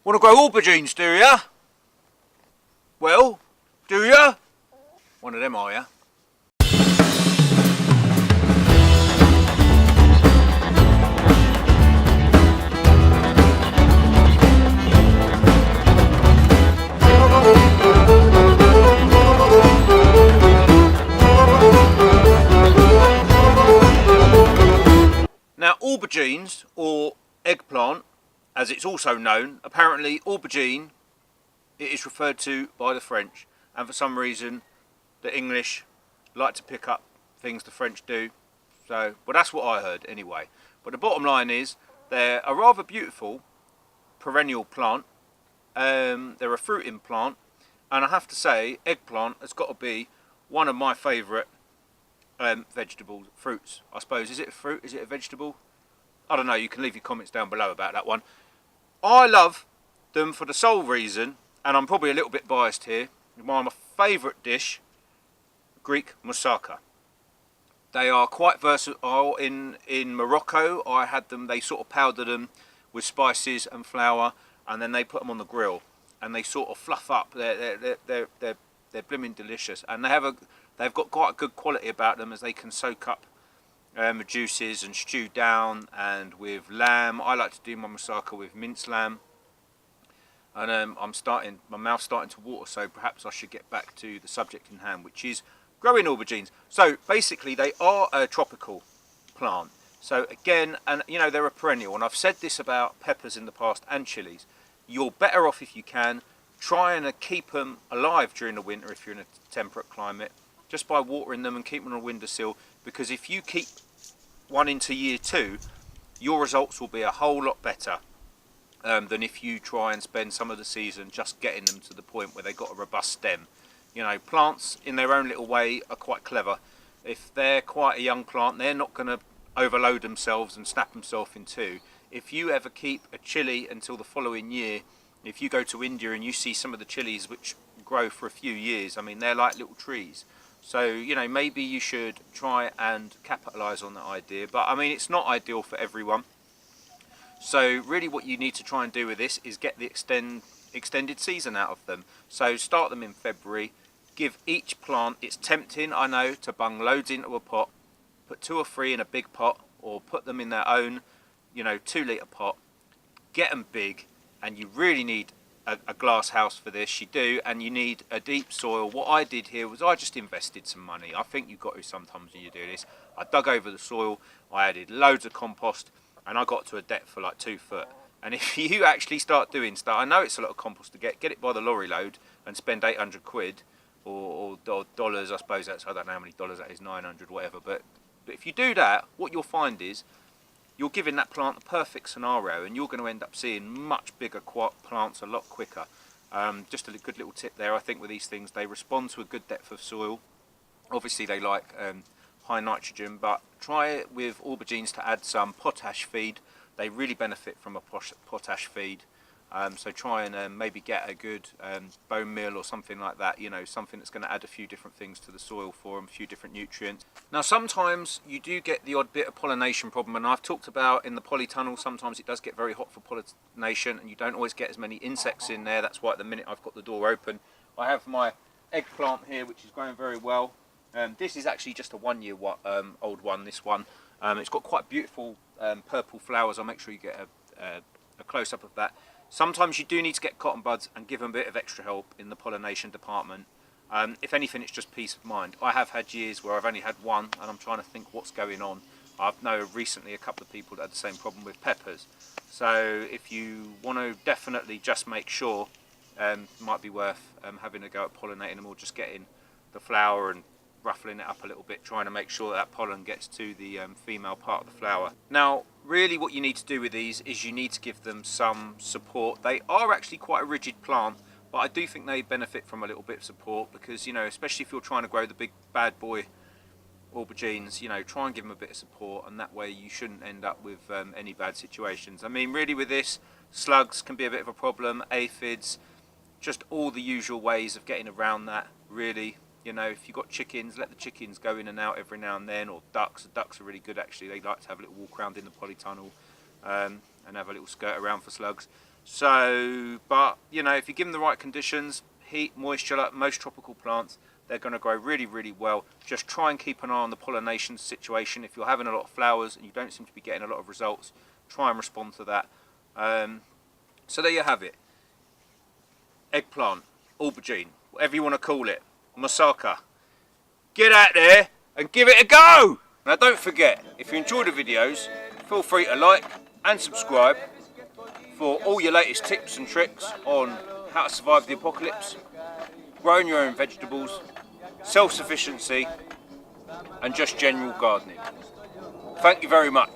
Want to grow aubergines, do ya? Well, do ya? One of them, are ya? Now, aubergines, or eggplant, as it's also known, apparently aubergine, it is referred to by the French, and for some reason the English like to pick up things the French do. So, well, that's what I heard anyway. But the bottom line is, they're a rather beautiful perennial plant. They're a fruiting plant, and I have to say, eggplant has got to be one of my favourite vegetables, fruits, I suppose. Is it a fruit? Is it a vegetable? I don't know. You can leave your comments down below about that one. I love them for the sole reason, and I'm probably a little bit biased here, one of my favourite dish, Greek moussaka. They are quite versatile. In Morocco, I had them, they sort of powder them with spices and flour, and then they put them on the grill, and they sort of fluff up. They're blooming delicious, and they've got quite a good quality about them, as they can soak up juices and stew down. And with lamb, I like to do my moussaka with minced lamb. And my mouth's starting to water, so perhaps I should get back to the subject in hand, which is growing aubergines. So basically, they are a tropical plant. So again, and you know, they're a perennial, and I've said this about peppers in the past and chilies. You're better off, if you can, try and keep them alive during the winter if you're in a temperate climate, just by watering them and keeping them on a windowsill, because if you keep one into year 2, your results will be a whole lot better than if you try and spend some of the season just getting them to the point where they've got a robust stem. You know, plants in their own little way are quite clever. If they're quite a young plant, they're not going to overload themselves and snap themselves in two. If you ever keep a chilli until the following year, if you go to India and you see some of the chilies which grow for a few years, I mean, they're like little trees. So, you know, maybe you should try and capitalise on that idea. But I mean, it's not ideal for everyone. So really what you need to try and do with this is get the extended season out of them. So start them in February, give each plant, it's tempting, I know, to bung loads into a pot, put 2 or 3 in a big pot, or put them in their own, you know, 2-litre pot, get them big, and you really need a glass house for this, you do, and you need a deep soil. What I did here was I just invested some money. I think you've got to sometimes when you do this. I dug over the soil, I added loads of compost, and I got to a depth for like 2 foot. And if you actually start doing stuff, I know it's a lot of compost to get it by the lorry load and spend 800 quid or dollars, I suppose that's, I don't know how many dollars that is, 900, whatever. But if you do that, what you'll find is you're giving that plant the perfect scenario, and you're going to end up seeing much bigger plants a lot quicker. Just a good little tip there, I think with these things, they respond to a good depth of soil. Obviously they like high nitrogen, but try it with aubergines to add some potash feed. They really benefit from a potash feed. So try and maybe get a good bone meal or something like that, you know, something that's going to add a few different things to the soil for them, a few different nutrients. Now sometimes you do get the odd bit of pollination problem, and I've talked about in the polytunnel, sometimes it does get very hot for pollination and you don't always get as many insects in there. That's why at the minute I've got the door open. I have my eggplant here, which is growing very well. This is actually just a 1 year old one, this one. It's got quite beautiful purple flowers. I'll make sure you get a close-up of that. Sometimes you do need to get cotton buds and give them a bit of extra help in the pollination department. If anything, it's just peace of mind. I have had years where I've only had one, and I'm trying to think what's going on. I've known recently a couple of people that had the same problem with peppers. So if you want to definitely just make sure, it might be worth having a go at pollinating them, or just getting the flower and ruffling it up a little bit, trying to make sure that pollen gets to the female part of the flower. Now really what you need to do with these is you need to give them some support. They are actually quite a rigid plant, but I do think they benefit from a little bit of support, because, you know, especially if you're trying to grow the big bad boy aubergines, you know, try and give them a bit of support, and that way you shouldn't end up with any bad situations. I mean, really with this, slugs can be a bit of a problem, aphids, just all the usual ways of getting around that, really. You know, if you've got chickens, let the chickens go in and out every now and then, or ducks. The ducks are really good actually. They like to have a little walk around in the polytunnel and have a little skirt around for slugs. So, but you know, if you give them the right conditions, heat, moisture, like most tropical plants, they're going to grow really, really well. Just try and keep an eye on the pollination situation. If you're having a lot of flowers and you don't seem to be getting a lot of results, try and respond to that. So there you have it. Eggplant, aubergine, whatever you want to call it, moussaka. Get out there and give it a go! Now don't forget, if you enjoy the videos, feel free to like and subscribe for all your latest tips and tricks on how to survive the apocalypse, growing your own vegetables, self-sufficiency and just general gardening. Thank you very much.